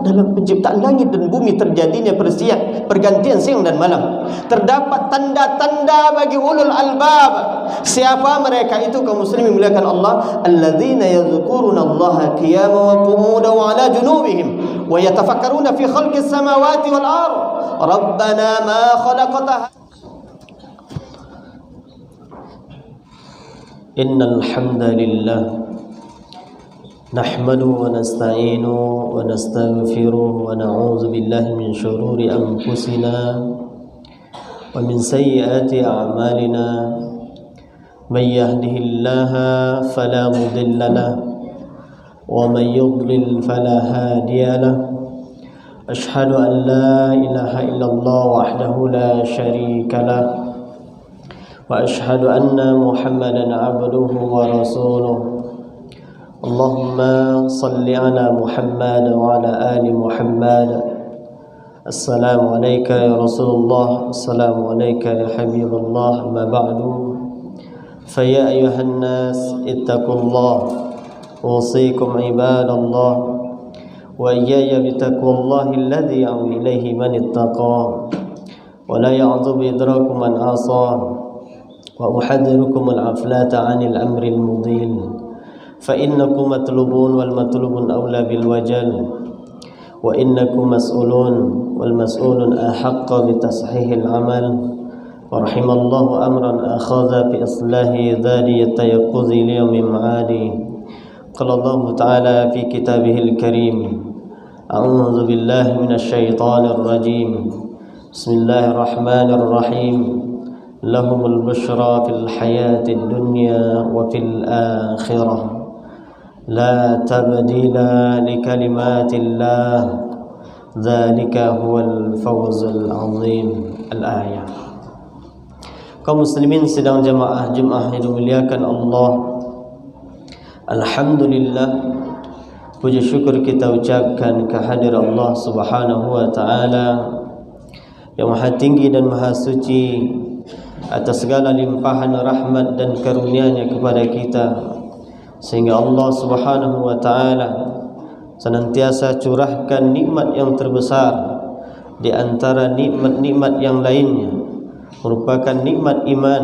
dalam penciptaan langit dan bumi terjadinya pergantian siang dan malam. Terdapat tanda-tanda bagi ulul albab. Siapa mereka itu kaum muslimin muliakan Allah? Alladzina yadhkuruna Allah qiyaman wa qu'udan wa 'ala junubihim wa yatafakkaruna fi khalqis samawati wal ardh. Rabbana ma khalaqta Innal hamdalillah nahmaduhu wa nasta'inuhu wa nastaghfiruhu wa na'udzu billahi min shururi anfusina wa min sayyiati a'malina may yahdihillahu fala mudilla lahu wa may yudlil fala hadiya lahu ashhadu an la ilaha illallah wahdahu la syarika lahu wa ashhadu anna Muhammadan abduhu wa rasuluh. Allahumma salli ala Muhammad wa ala ali Muhammad. Assalamu alayka ya Rasulullah, assalamu alayka ya Habibullah, ma ba'du. Fa ya ayuhan nas ittaqullah, usikum ibadallah wa iyaya bitaqwallahi alladhi ya'wi ilayhi man ittaqa wa la ya'dhubu idrakum man asa. وأحذركم الغفلة عن الأمر المضل فإنكم مطلوبون والمطلوب أولى بالوجل وإنكم مسؤولون والمسؤول أحق بتصحيح العمل ورحم الله أمرا أخذ بإصلاح ذلك التيقظ ليوم معادي. قال الله تعالى في كتابه الكريم أعوذ بالله من الشيطان الرجيم بسم الله الرحمن الرحيم لهم البشرى في الحياة الدنيا وفي الآخرة لا تبديل لكلمات الله ذلك هو الفوز العظيم. الآية. Kaum muslimin sedang jamaah Jumat yang dimuliakan Allah, alhamdulillah, puji syukur kita ucapkan kehadirat Allah Subhanahu wa taala yang maha tinggi dan maha suci atas segala limpahan rahmat dan karunia-Nya kepada kita, sehingga Allah Subhanahu wa taala senantiasa curahkan nikmat yang terbesar di antara nikmat-nikmat yang lainnya, merupakan nikmat iman.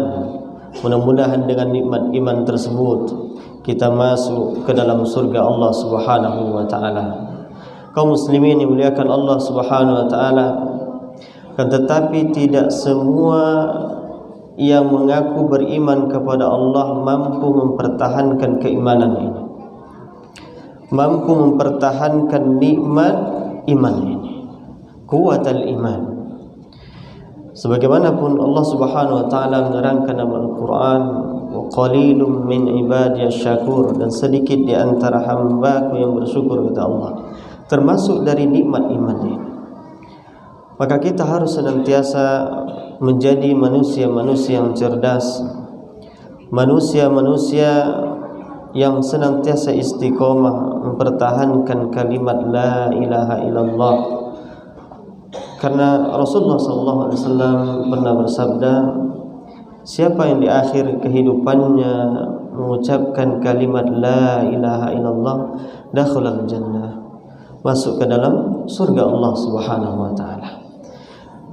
Mudah-mudahan dengan nikmat iman tersebut kita masuk ke dalam surga Allah Subhanahu wa taala. Kaum muslimin yang dimuliakan Allah Subhanahu wa taala, kan tetapi tidak semua yang mengaku beriman kepada Allah mampu mempertahankan keimanan ini, mampu mempertahankan nikmat iman ini, kuatal iman. Sebagaimanapun Allah Subhanahu wa taala menerangkan dalam Al-Qur'an, wa qalilum min ibadiyasy syakur, dan sedikit di antara hamba-Ku yang bersyukur kepada Allah, termasuk dari nikmat iman ini. Maka kita harus senantiasa menjadi manusia-manusia yang cerdas, manusia-manusia yang senantiasa istiqomah mempertahankan kalimat la ilaha illallah. Karena Rasulullah SAW pernah bersabda, siapa yang di akhir kehidupannya mengucapkan kalimat la ilaha illallah, dakhalal jannah, masuk ke dalam surga Allah Subhanahu wa taala.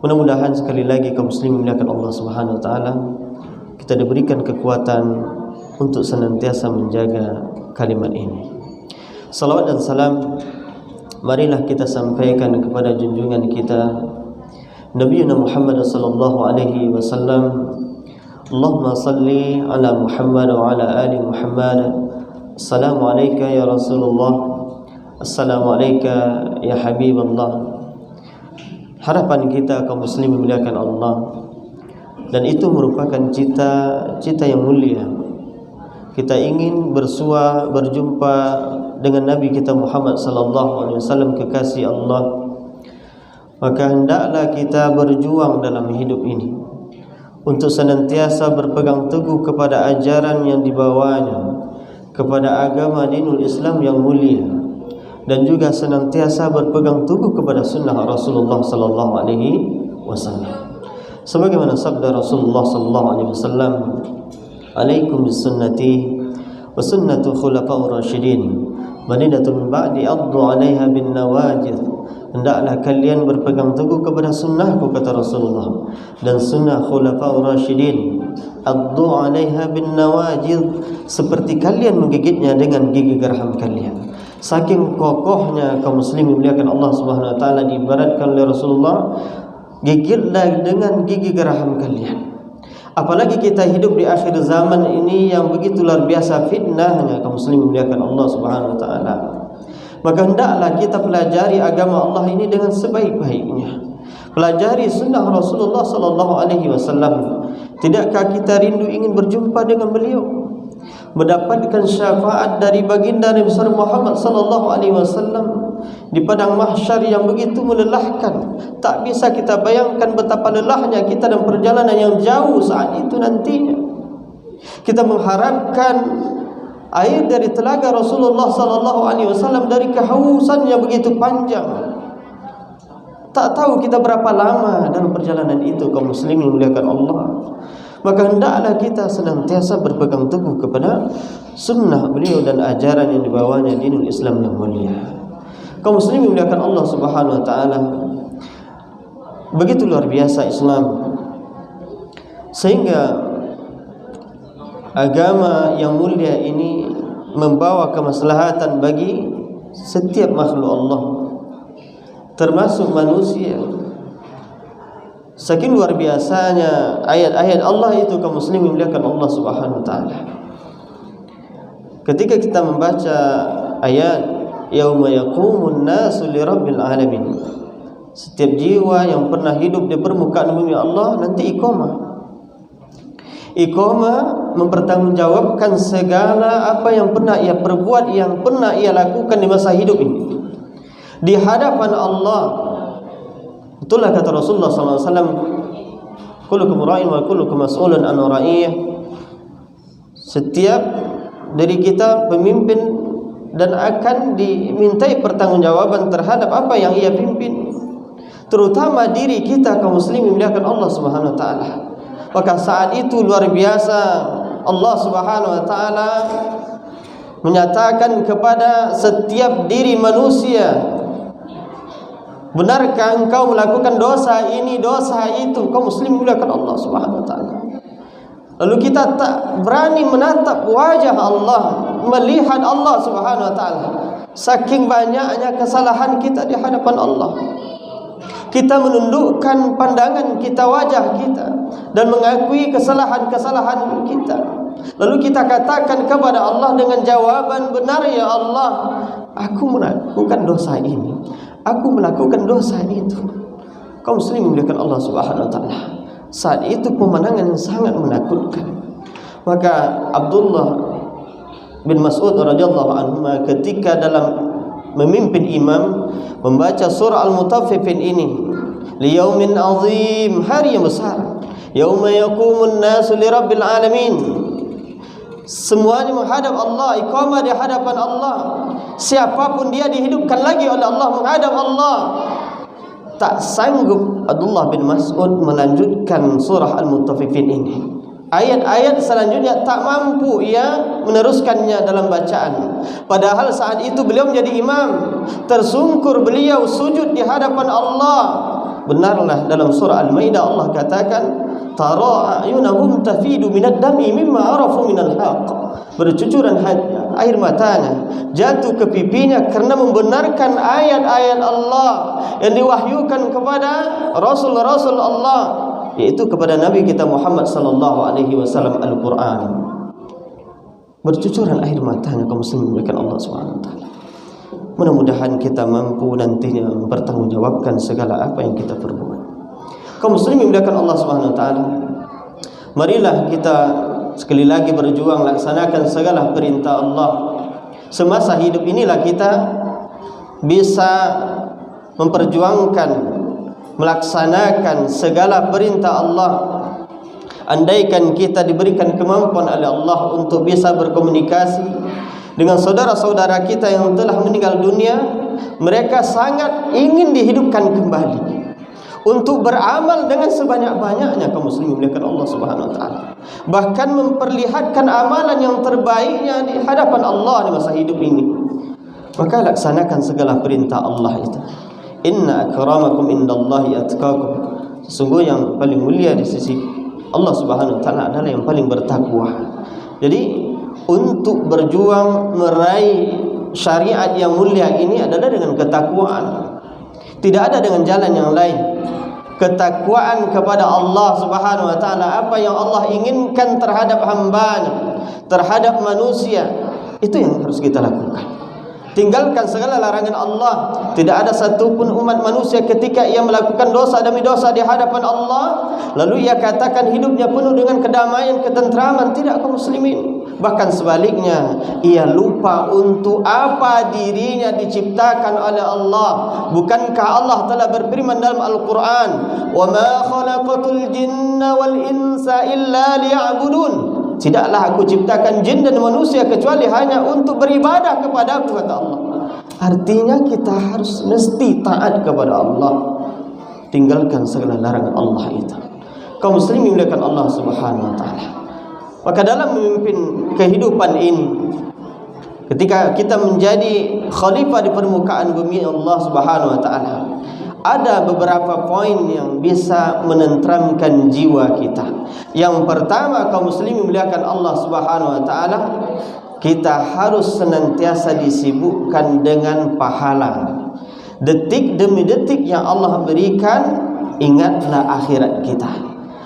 Mudah-mudahan sekali lagi kaum muslimin dimuliakan Allah Subhanahu wa taala, kita diberikan kekuatan untuk senantiasa menjaga kalimat ini. Salawat dan salam marilah kita sampaikan kepada junjungan kita Nabi Muhammad sallallahu alaihi wasallam. Allahumma salli ala Muhammad wa ala ali Muhammad. Assalamu alayka ya Rasulullah, assalamu alayka ya Habibullah. Harapan kita kaum muslimin memuliakan Allah, dan itu merupakan cita-cita yang mulia. Kita ingin berjumpa dengan Nabi kita Muhammad sallallahu alaihi wasallam, kekasih Allah. Maka hendaklah kita berjuang dalam hidup ini untuk senantiasa berpegang teguh kepada ajaran yang dibawanya, kepada agama dinul Islam yang mulia, dan juga senantiasa berpegang teguh kepada sunnah Rasulullah sallallahu alaihi wasallam. Sebagaimana sabda Rasulullah sallallahu alaihi wasallam, "Alaikum bisunnati wa sunnatu khulafa'ur rasyidin Banidatun ba'di addu 'alaiha bin nawajid. Hendaklah kalian berpegang teguh kepada sunnahku, kata Rasulullah, dan sunnah khulafaur rasyidin. Addu 'alaiha bin nawajid, seperti kalian menggigitnya dengan gigi geraham kalian. Saking kokohnya kaum muslimin muliakan Allah Subhanahu wa taala, diibaratkan oleh Rasulullah, gigitlah dengan gigi geraham kalian. Apalagi kita hidup di akhir zaman ini yang begitu luar biasa fitnahnya kaum muslimin muliakan Allah Subhanahu wa taala. Maka hendaklah kita pelajari agama Allah ini dengan sebaik-baiknya. Pelajari sunnah Rasulullah sallallahu alaihi wasallam. Tidakkah kita rindu ingin berjumpa dengan beliau, mendapatkan syafaat dari baginda Nabi besar Muhammad sallallahu alaihi wasallam di padang mahsyar yang begitu melelahkan? Tak bisa kita bayangkan betapa lelahnya kita dan perjalanan yang jauh saat itu nantinya. Kita mengharapkan air dari telaga Rasulullah sallallahu alaihi wasallam dari kehausan yang begitu panjang. Tak tahu kita berapa lama dalam perjalanan itu kaum muslimin muliakan Allah. Maka hendaklah kita senantiasa berpegang teguh kepada sunnah beliau dan ajaran yang dibawanya dinul Islam yang mulia. Kaum muslimin muliakan Allah Subhanahu wa taala, begitu luar biasa Islam, sehingga agama yang mulia ini membawa kemaslahatan bagi setiap makhluk Allah, termasuk manusia. Saking luar biasanya ayat-ayat Allah itu kaum muslimin muliakan Allah Subhanahu wa taala. Ketika kita membaca ayat yauma yaqumun nasu lirabbil alamin, setiap jiwa yang pernah hidup di permukaan bumi Allah nanti iqamah mempertanggungjawabkan segala apa yang pernah ia perbuat, yang pernah ia lakukan di masa hidup ini di hadapan Allah. Itulah kata Rasulullah SAW, kullukum ra'in wa kullukum mas'ulun an ra'iyah. Setiap dari kita pemimpin dan akan dimintai pertanggungjawaban terhadap apa yang ia pimpin, terutama diri kita kaum muslimin muliakan Allah Subhanahu wa taala. Maka saat itu luar biasa Allah Subhanahu wa taala menyatakan kepada setiap diri manusia, benarkah engkau melakukan dosa ini, dosa itu? Kaum muslimin muliakan Allah Subhanahu wa taala. Lalu kita tak berani menatap wajah Allah, melihat Allah Subhanahu wa taala. Saking banyaknya kesalahan kita di hadapan Allah, kita menundukkan pandangan kita, wajah kita, dan mengakui kesalahan-kesalahan kita. Lalu kita katakan kepada Allah dengan jawaban benar, ya Allah, aku melakukan dosa ini, aku melakukan dosa itu. Kaum muslimin muliakan Allah Subhanahu wa taala. Saat itu pemandangan yang sangat menakutkan. Maka Abdullah bin Mas'ud radhiyallahu anhu ketika dalam memimpin imam membaca surah Al-Mutaffifin ini, liyaumin azim, hari yang besar, yauma yaqumun nasu lirabbil alamin, semuanya menghadap Allah, iqamah di hadapan Allah. Siapapun dia dihidupkan lagi oleh Allah, menghadap Allah. Tak sanggup Abdullah bin Mas'ud melanjutkan surah Al-Mutaffifin ini. Ayat-ayat selanjutnya tak mampu ia meneruskannya dalam bacaan. Padahal saat itu beliau menjadi imam, tersungkur beliau sujud di hadapan Allah. Benarlah dalam surah Al-Maidah Allah katakan, tara ayunahum tafidu minad dami mimma arafu minal haqq, bercucuran air matanya jatuh ke pipinya karena membenarkan ayat-ayat Allah yang diwahyukan kepada Rasul-Rasul Allah, yaitu kepada Nabi kita Muhammad sallallahu alaihi wasallam, Al-Qur'an. Bercucuran air matanya kaum muslimin muliakan Allah Subhanahu wa taala. Mudah-mudahan kita mampu nantinya mempertanggungjawabkan segala apa yang kita perbuat. Kaum muslimin muliakan Allah Subhanahu wa taala, marilah kita sekali lagi berjuang laksanakan segala perintah Allah. Semasa hidup inilah kita bisa memperjuangkan, melaksanakan segala perintah Allah. Andaikan kita diberikan kemampuan oleh Allah untuk bisa berkomunikasi dengan saudara-saudara kita yang telah meninggal dunia, mereka sangat ingin dihidupkan kembali untuk beramal dengan sebanyak-banyaknya kaum muslimin muliakan Allah Subhanahu wa taala. Bahkan memperlihatkan amalan yang terbaiknya di hadapan Allah di masa hidup ini. maka laksanakan segala perintah Allah itu. Inna akramakum indallahi atqakum. Sesungguhnya yang paling mulia di sisi Allah Subhanahu wa taala adalah yang paling bertakwa. Jadi untuk berjuang meraih syariat yang mulia ini adalah dengan ketakwaan. Tidak ada dengan jalan yang lain. Ketakwaan kepada Allah Subhanahu wa taala, apa yang Allah inginkan terhadap hamba-Nya, terhadap manusia, itu yang harus kita lakukan. Tinggalkan segala larangan Allah. Tidak ada satupun umat manusia ketika ia melakukan dosa demi dosa di hadapan Allah, lalu ia katakan hidupnya penuh dengan kedamaian, ketentraman. Tidak, kaum muslimin. Bahkan sebaliknya, ia lupa untuk apa dirinya diciptakan oleh Allah. Bukankah Allah telah berfirman dalam Al-Quran, وَمَا خَلَقَتُ الْجِنَّ وَالْإِنسَ إِلَّا لِيَعْبُدُونَ. Tidaklah aku ciptakan jin dan manusia kecuali hanya untuk beribadah kepada-Ku, kata Allah. Artinya kita harus mesti taat kepada Allah, tinggalkan segala larangan Allah itu. Kaum muslimin dimuliakan Allah Subhanahu wa taala. Maka dalam memimpin kehidupan ini, ketika kita menjadi khalifah di permukaan bumi Allah Subhanahu wa taala, ada beberapa poin yang bisa menenteramkan jiwa kita. Yang pertama, kaum muslimin dimuliakan Allah Subhanahu wa taala, kita harus senantiasa disibukkan dengan pahala. Detik demi detik yang Allah berikan, ingatlah akhirat kita.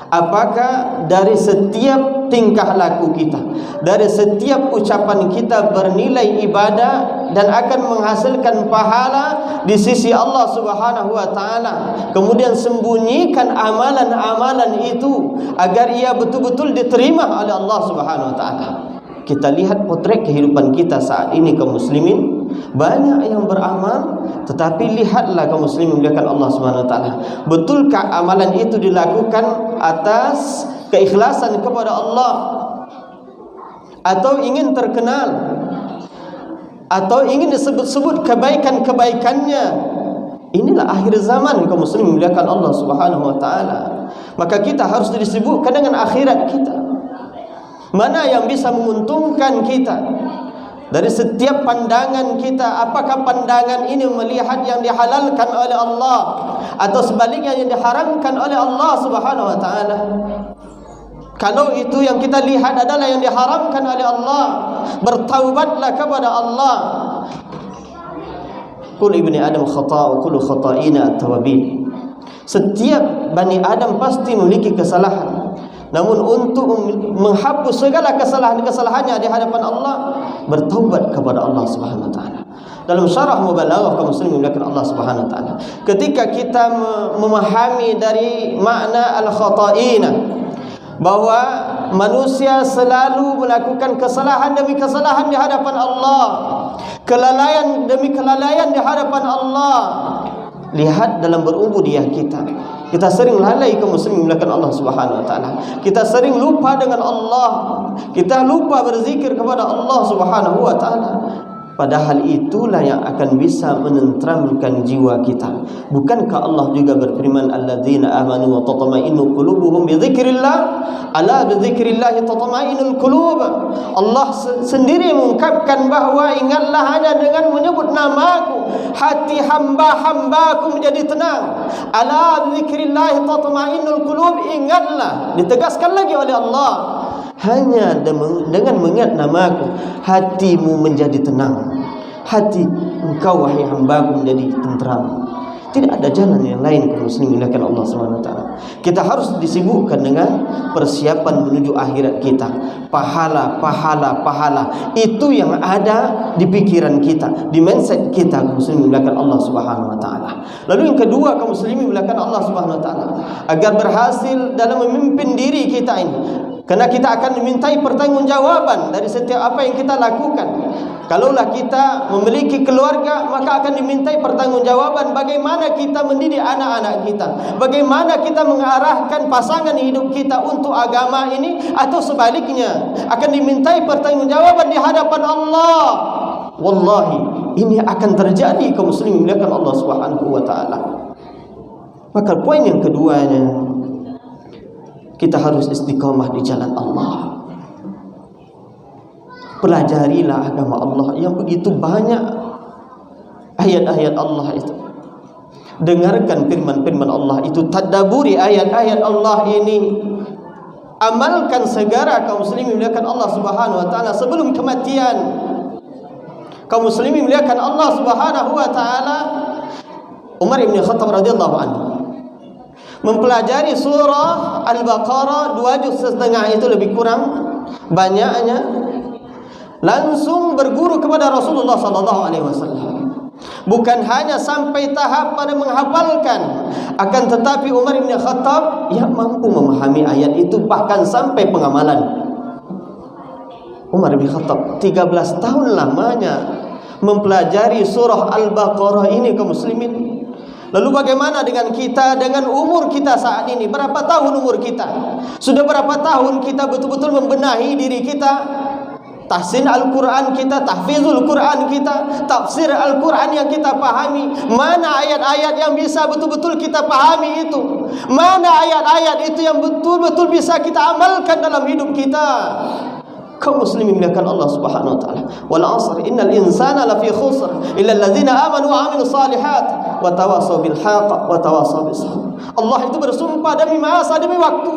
Apakah dari setiap tingkah laku kita, dari setiap ucapan kita bernilai ibadah dan akan menghasilkan pahala di sisi Allah Subhanahu wa taala. Kemudian sembunyikan amalan-amalan itu agar ia betul-betul diterima oleh Allah Subhanahu wa taala. Kita lihat potret kehidupan kita saat ini, kaum muslimin, banyak yang beramal, tetapi lihatlah kaum muslimin dimuliakan Allah Subhanahu wa taala, betulkah amalan itu dilakukan atas keikhlasan kepada Allah, atau ingin terkenal, atau ingin disebut-sebut kebaikan-kebaikannya? Inilah akhir zaman, kaum muslimin dimuliakan Allah Subhanahu wa taala. Maka kita harus disibukkan dengan akhirat kita. Mana yang bisa menguntungkan kita dari setiap pandangan kita? Apakah pandangan ini melihat yang dihalalkan oleh Allah, atau sebaliknya yang diharamkan oleh Allah Subhanahu wa taala? Kalau itu yang kita lihat adalah yang diharamkan oleh Allah, bertaubatlah kepada Allah. Kullu ibni Adam khata' wa kullu khata'ina at-tawabin. Setiap Bani Adam pasti memiliki kesalahan. Namun untuk menghapus segala kesalahan-kesalahannya di hadapan Allah, bertaubat kepada Allah Subhanahu wa taala. Dalam syarah Mubalaghah kaum muslimin dimuliakan Allah Subhanahu wa taala, ketika kita memahami dari makna al-khata'ina, bahwa manusia selalu melakukan kesalahan demi kesalahan di hadapan Allah, kelalaian demi kelalaian di hadapan Allah. Lihat dalam berubudiyah kita, kita sering lalai kaum muslimin dimuliakan Allah Subhanahu wa taala. Kita sering lupa dengan Allah, kita lupa berzikir kepada Allah Subhanahu wa taala. Padahal itulah yang akan bisa menenteramkan jiwa kita. Bukankah Allah juga berfirman, alladzina amanu wa tatma'innu qulubuhum bi dzikrillah, ala bi dzikrillah tatma'innul qulub. Allah sendiri mengungkapkan bahwa ingatlah hanya dengan menyebut nama-Ku, hati hamba-hamba-Ku menjadi tenang. Ala bi dzikrillah tatma'innul qulub. Ingatlah, ditegaskan lagi oleh Allah, hanya dengan mengingat nama-Ku, hatimu menjadi tenang, hati engkau wahai hamba-Ku menjadi tentram. Tidak ada jalan yang lain kaum muslimin dimuliakan Allah Subhanahu wa taala. Kita harus disibukkan dengan persiapan menuju akhirat kita. Pahala, pahala, pahala, itu yang ada di pikiran kita, di mindset kita kaum muslimin dimuliakan Allah Subhanahu wa taala. Lalu yang kedua kaum muslimin dimuliakan Allah Subhanahu wa taala, agar berhasil dalam memimpin diri kita ini, karena kita akan dimintai pertanggungjawaban dari setiap apa yang kita lakukan. Kalaulah kita memiliki keluarga, maka akan dimintai pertanggungjawaban bagaimana kita mendidik anak-anak kita, bagaimana kita mengarahkan pasangan hidup kita untuk agama ini, atau sebaliknya akan dimintai pertanggungjawaban di hadapan Allah. Wallahi, ini akan terjadi kaum muslimin dimuliakan Allah Subhanahu wa taala. Maka poin yang keduanya, kita harus istiqamah di jalan Allah. Pelajarilah agama Allah yang begitu banyak ayat-ayat Allah itu. Dengarkan firman-firman Allah itu, tadabburi ayat-ayat Allah ini. Amalkan segera kaum muslimin muliakan Allah Subhanahu wa taala sebelum kematian. Kaum muslimin muliakan Allah Subhanahu wa taala. Umar bin Khattab radhiyallahu anhu mempelajari surah Al-Baqarah 2 juz setengah itu lebih kurang banyaknya, langsung berguru kepada Rasulullah sallallahu alaihi wasallam. Bukan hanya sampai tahap pada menghafalkan, akan tetapi Umar bin Khattab yang mampu memahami ayat itu bahkan sampai pengamalan. Umar bin Khattab 13 tahun lamanya mempelajari surah Al-Baqarah ini kaum muslimin. Lalu bagaimana dengan kita, dengan umur kita saat ini? Berapa tahun umur kita? Sudah berapa tahun kita betul-betul membenahi diri kita? Tahsin Al-Quran kita, tahfizul Quran kita, tafsir Al-Quran yang kita pahami. Mana ayat-ayat yang bisa betul-betul kita pahami itu? Mana ayat-ayat itu yang betul-betul bisa kita amalkan dalam hidup kita? Kaum muslimin muliakan Allah Subhanahu wa taala. Wal 'asr innal insana lafi khusr illa allazina amanu wa 'amilus shalihat wa tawassaw bil haqq wa tawassaw bis sabr. Allah itu bersumpah demi masa demi waktu.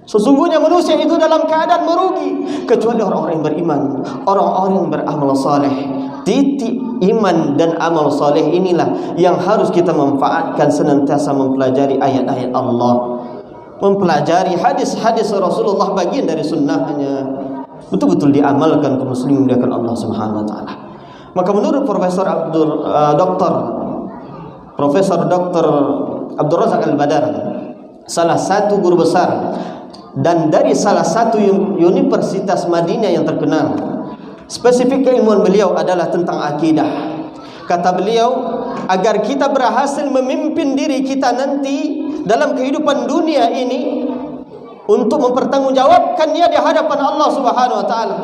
Sesungguhnya manusia itu dalam keadaan merugi kecuali orang-orang yang beriman, orang-orang yang beramal saleh. Titik iman dan amal saleh inilah yang harus kita manfaatkan senantiasa mempelajari ayat-ayat Allah, mempelajari hadis-hadis Rasulullah, bagian dari sunnahnya, betul-betul diamalkan kaum muslimin muliakan Allah Subhanahu wa taala. Maka menurut Profesor Dr. Abdul Razak Al-Badar, salah satu guru besar dan dari salah satu universitas Madinah yang terkenal, spesifik keilmuan beliau adalah tentang akidah. Kata beliau, agar kita berhasil memimpin diri kita nanti dalam kehidupan dunia ini untuk mempertanggungjawabkannya di hadapan Allah Subhanahu wa taala,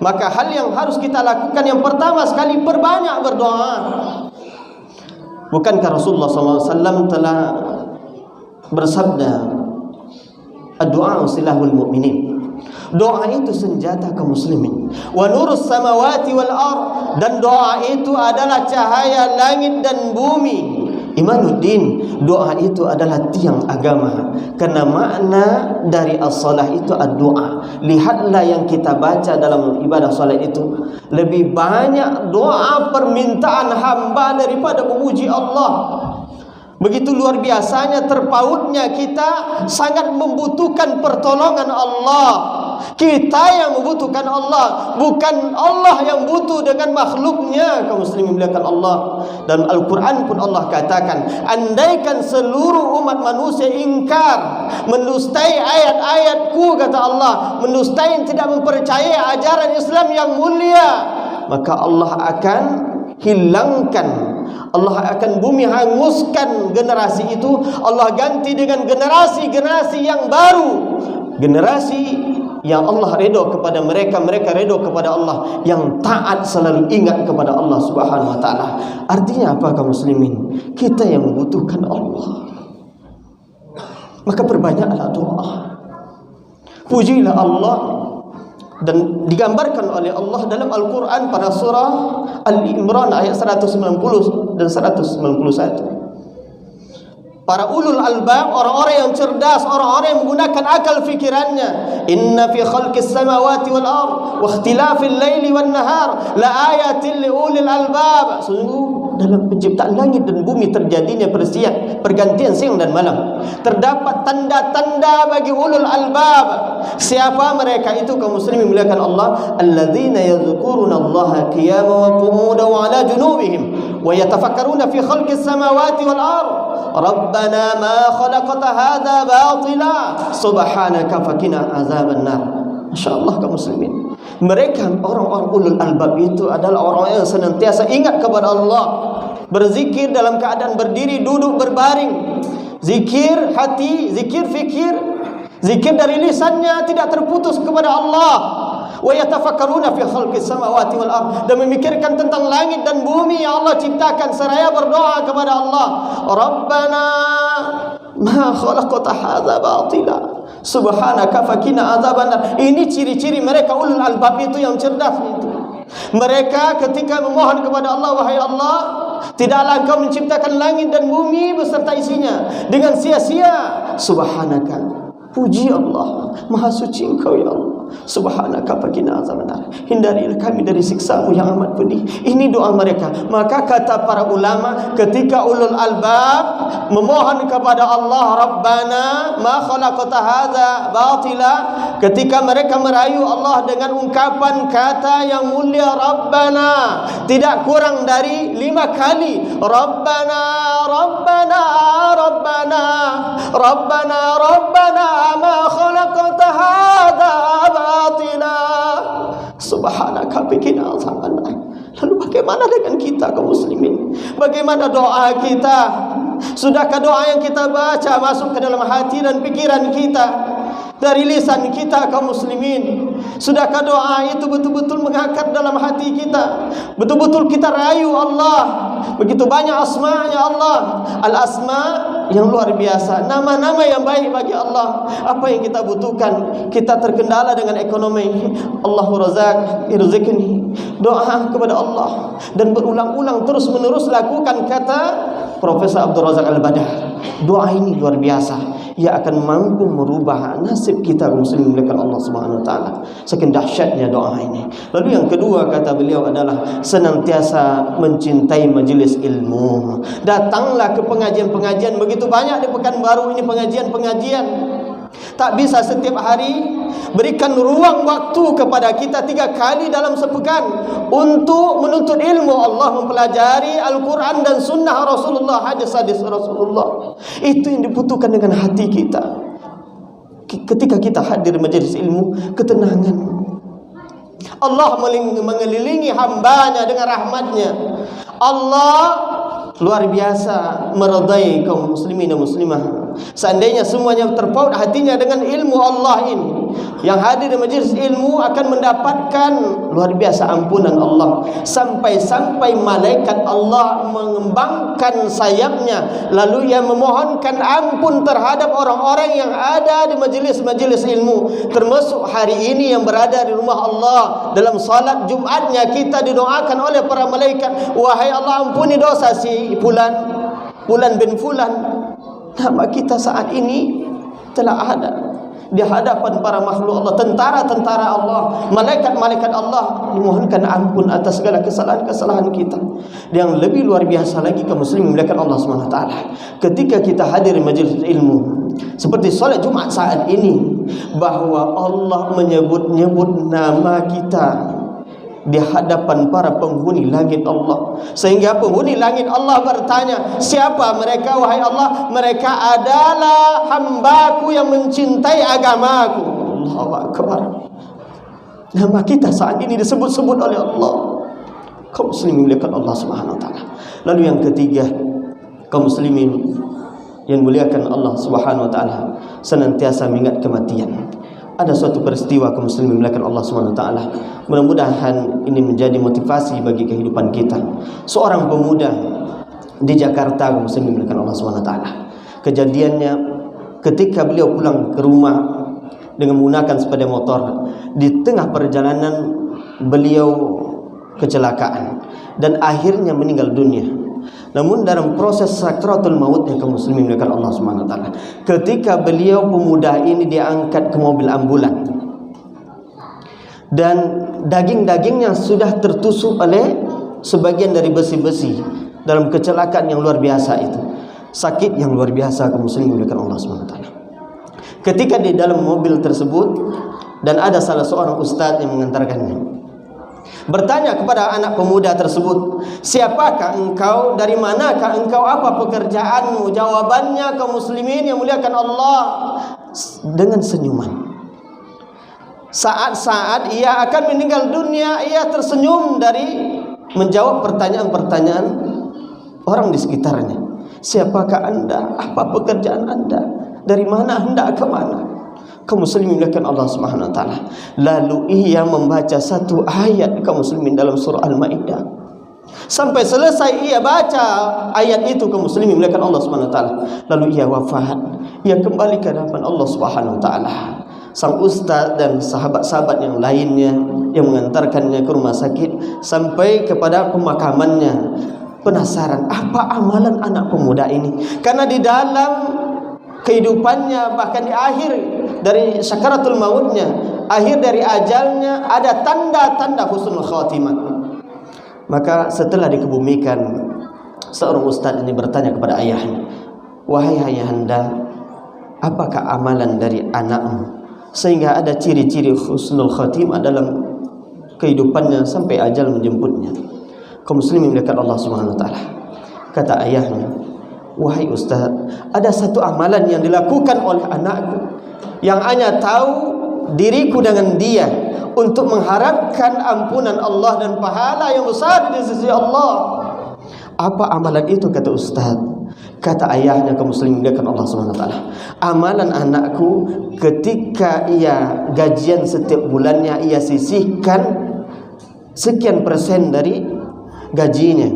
maka hal yang harus kita lakukan yang pertama sekali, perbanyak berdoa. Bukankah Rasulullah SAW telah bersabda, "Ad-du'a silahul mu'minin." Doa itu senjata kaum muslimin. Wa nurus samawati wal ard, dan doa itu adalah cahaya langit dan bumi. Imanuddin, doa itu adalah tiang agama. Karena makna dari as-salah itu ad-doa. Lihatlah yang kita baca dalam ibadah salat itu, lebih banyak doa permintaan hamba daripada memuji Allah. Begitu luar biasanya terpautnya kita sangat membutuhkan pertolongan Allah. Kita yang membutuhkan Allah, bukan Allah yang butuh dengan makhluknya. Kaum muslimin muliakan Allah. Dan Al-Quran pun Allah katakan, andaikan seluruh umat manusia ingkar, mendustai ayat-ayatku, kata Allah, mendustai, tidak mempercayai ajaran Islam yang mulia, maka Allah akan hilangkan, Allah akan bumi hanguskan generasi itu. Allah ganti dengan generasi-generasi yang baru, generasi yang Allah redha kepada mereka, mereka redha kepada Allah, yang taat, selalu ingat kepada Allah Subhanahu wa taala. Artinya apa kaum muslimin? Kita yang membutuhkan Allah. Maka perbanyaklah doa. Pujilah Allah, dan digambarkan oleh Allah dalam Al-Quran pada surah Al-Imran ayat 190 dan 191. Para ulul albab, orang-orang yang cerdas, orang-orang yang menggunakan akal fikirannya. Inna fi khalqis samawati wal ard wa ikhtilafil laili wan nahar la ayatin li ulil albab. Sungguh dalam penciptaan langit dan bumi terjadinya pergantian siang dan malam, terdapat tanda-tanda bagi ulul albab. Siapa mereka itu kaum muslimin muliakan Allah? Alladzina yadhkuruna Allaha qiyaman wa qu'udan wa 'ala junubihim wa yatafakkaruna fi khalqis samawati wal ard. Rabbana ma khalaqta hadza batila subhanaka faqina azaban nar. Masyaallah kaum muslimin. Mereka orang-orang ulul albab itu adalah orang yang senantiasa ingat kepada Allah, berzikir dalam keadaan berdiri, duduk, berbaring, zikir hati, zikir fikir, zikir dari lisannya tidak terputus kepada Allah. Wa yatafakkaruna fi khalqis samawati wal ard, dan memikirkan tentang langit dan bumi yang Allah ciptakan, seraya berdoa kepada Allah, Rabbana ma khalaqta hadza batila subhanaka faqina azabannar. Ini ciri-ciri mereka ulul albab itu yang cerdas itu. Mereka ketika memohon kepada Allah, wahai Allah, tidaklah Engkau menciptakan langit dan bumi beserta isinya dengan sia-sia. Subhanaka, puji Allah, maha suci Engkau ya Allah. Subhanaka faqina azabannar, hindarilah kami dari siksa-Mu yang amat pedih. Ini doa mereka. Maka kata para ulama, ketika ulul albab memohon kepada Allah, Rabbana ma khalaqta hadza batila, ketika mereka merayu Allah dengan ungkapan kata yang mulia Rabbana, tidak kurang dari 5 kali, Rabbana Rabbana Rabbana Rabbana Rabbana ma khalaqta hadza batila, subhanaka faqina azabannar. Lalu bagaimana dengan kita kaum muslimin? Bagaimana doa kita? Sudahkah doa yang kita baca masuk ke dalam hati dan pikiran kita, dari lisan kita kaum muslimin? Sudahkah doa itu betul-betul mengakar dalam hati kita? Betul-betul kita rayu Allah? Begitu banyak asma-Nya Allah, al-asma yang luar biasa, nama-nama yang baik bagi Allah. Apa yang kita butuhkan? Kita terkendala dengan ekonomi, Allahu Razak, irzuqni. Doa kepada Allah dan berulang-ulang terus menerus lakukan, kata Profesor Abdul Razak Al-Badar. Doa ini luar biasa, ia akan mampu merubah nasib kita muslim oleh Allah Subhanahu wa taala. Saking dahsyatnya doa ini. Lalu yang kedua kata beliau adalah senantiasa mencintai majelis ilmu. Datanglah ke pengajian-pengajian, begitu banyak di Pekanbaru ini pengajian-pengajian. Tak bisa setiap hari. Berikan ruang waktu kepada kita 3 kali dalam sepekan untuk menuntut ilmu Allah, mempelajari Al-Quran dan Sunnah Rasulullah, hadis-hadis Rasulullah. Itu yang dibutuhkan dengan hati kita. Ketika kita hadir majelis ilmu, ketenangan. Allah mengelilingi hambanya dengan rahmatnya. Allah luar biasa meridai kaum muslimin dan muslimah. Seandainya semuanya terpaut hatinya dengan ilmu Allah ini, yang hadir di majelis ilmu akan mendapatkan luar biasa ampunan Allah. Sampai-sampai malaikat Allah mengembangkan sayapnya, lalu ia memohonkan ampun terhadap orang-orang yang ada di majelis-majelis ilmu. Termasuk hari ini yang berada di rumah Allah, dalam salat Jumatnya kita didoakan oleh para malaikat, wahai Allah, ampuni dosa si Fulan bin Fulan. Nama kita saat ini telah ada di hadapan para makhluk Allah, tentara-tentara Allah, malaikat-malaikat Allah, dimohonkan ampun atas segala kesalahan-kesalahan kita. Yang lebih luar biasa lagi kaum muslimin melihat Allah SWT, ketika kita hadir di majelis ilmu seperti salat Jumat saat ini, bahwa Allah menyebut-nyebut nama kita di hadapan para penghuni langit Allah, sehingga penghuni langit Allah bertanya, siapa mereka wahai Allah? Mereka adalah hambaku yang mencintai agamaku. Allahu Akbar. Nama kita saat ini disebut-sebut oleh Allah. Kaum muslimin muliakan Allah Subhanahu wa taala. Lalu yang ketiga, kaum muslimin yang muliakan Allah Subhanahu wa taala, senantiasa mengingat kematian. Ada suatu peristiwa kaum muslimin muliakan Allah Subhanahu wa taala. Mudah-mudahan ini menjadi motivasi bagi kehidupan kita. Seorang pemuda di Jakarta kaum muslimin muliakan Allah Subhanahu wa taala. Kejadiannya ketika beliau pulang ke rumah dengan menggunakan sepeda motor, di tengah perjalanan beliau kecelakaan dan akhirnya meninggal dunia. Namun dalam proses sakratul mautnya kaum muslimin muliakan Allah Subhanahu wa taala, ketika beliau pemuda ini diangkat ke mobil ambulan dan daging-dagingnya sudah tertusuk oleh sebagian dari besi-besi dalam kecelakaan yang luar biasa itu. Sakit yang luar biasa kaum muslimin muliakan Allah Subhanahu wa taala. Ketika di dalam mobil tersebut dan ada salah seorang ustaz yang mengantarkannya, bertanya kepada anak pemuda tersebut, siapakah engkau, dari manakah engkau, apa pekerjaanmu? Jawabannya kaum muslimin yang muliakan Allah, dengan senyuman. Saat-saat ia akan meninggal dunia, ia tersenyum dari menjawab pertanyaan-pertanyaan orang di sekitarnya. Siapakah anda? Apa pekerjaan anda? Dari mana hendak ke mana? Kaum muslimin muliakan Allah Subhanahu wa taala. Lalu ia membaca satu ayat kaum muslimin dalam surah Al-Maidah. Sampai selesai ia baca ayat itu kaum muslimin muliakan Allah Subhanahu wa taala. Lalu ia wafat. Ia kembali ke hadapan Allah Subhanahu wa taala. sang ustaz dan sahabat-sahabat yang lainnya yang mengantarkannya ke rumah sakit sampai kepada pemakamannya. Penasaran apa amalan anak pemuda ini, karena di dalam kehidupannya, bahkan di akhir dari sakaratul mautnya, akhir dari ajalnya, ada tanda-tanda husnul khatimah. Maka setelah dikebumikan, seorang ustaz ini bertanya kepada ayahnya, "Wahai ayahanda, apakah amalan dari anakmu sehingga ada ciri-ciri husnul khatimah dalam kehidupannya sampai ajal menjemputnya?" Kaum muslimin dekat Allah Subhanahu wa taala. Kata ayahnya, "Wahai ustaz, ada satu amalan yang dilakukan oleh anakku yang hanya tahu diriku dengan dia untuk mengharapkan ampunan Allah dan pahala yang besar di sisi Allah." Apa amalan itu? Kata ustaz. Kata ayahnya, kaum muslimin dekat Allah Subhanahu wa taala, amalan anakku ketika ia gajian setiap bulannya, ia sisihkan sekian persen dari gajinya,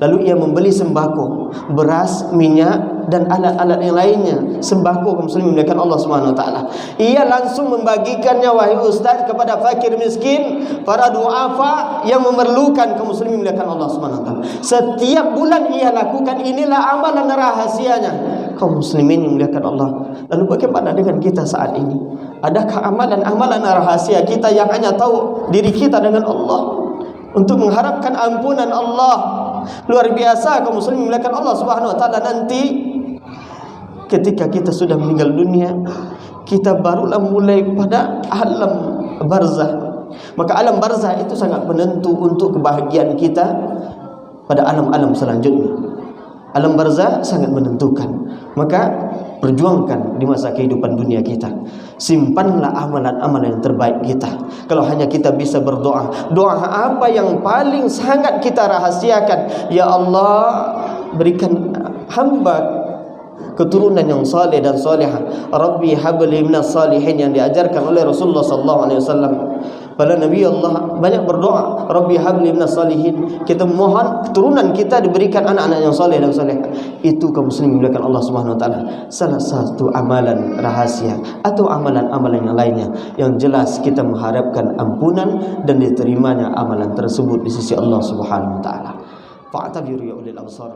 lalu ia membeli sembako, beras, minyak dan alat-alat yang lainnya, sembako kaum muslimin dimuliakan Allah Subhanahu wa taala. Ia langsung membagikannya, wahai ustaz, kepada fakir miskin, para duafa yang memerlukan, kaum muslimin dimuliakan Allah Subhanahu wa taala. Setiap bulan ia lakukan. Inilah amalan rahasianya, kaum muslimin yang dimuliakan Allah. Lalu bagaimana dengan kita saat ini? Adakah amalan-amalan rahasia kita yang hanya tahu diri kita dengan Allah untuk mengharapkan ampunan Allah? Luar biasa kaum muslimin dimuliakan Allah Subhanahu wa taala. Nanti ketika kita sudah meninggal dunia, kita barulah mulai pada alam barzah. Maka alam barzah itu sangat penentu untuk kebahagiaan kita pada alam-alam selanjutnya. Alam barzah sangat menentukan. Maka perjuangkan di masa kehidupan dunia kita. Simpanlah amalan-amalan yang terbaik kita. Kalau hanya kita bisa berdoa, doa apa yang paling sangat kita rahasiakan? Ya Allah, berikan hamba keturunan yang saleh dan salihah. Rabbi habli minas salihin, yang diajarkan oleh Rasulullah sallallahu alaihi wasallam. Pada Nabi Allah banyak berdoa, Rabbi habli minas salihin. Kita mohon keturunan kita diberikan anak-anak yang saleh dan salihah. Itu kaum muslimin dimuliakan Allah Subhanahu wa taala, salah satu amalan rahasia atau amalan-amalan yang lainnya yang jelas kita mengharapkan ampunan dan diterimanya amalan tersebut di sisi Allah Subhanahu wa taala. Fa'tabiru ya ulil absar.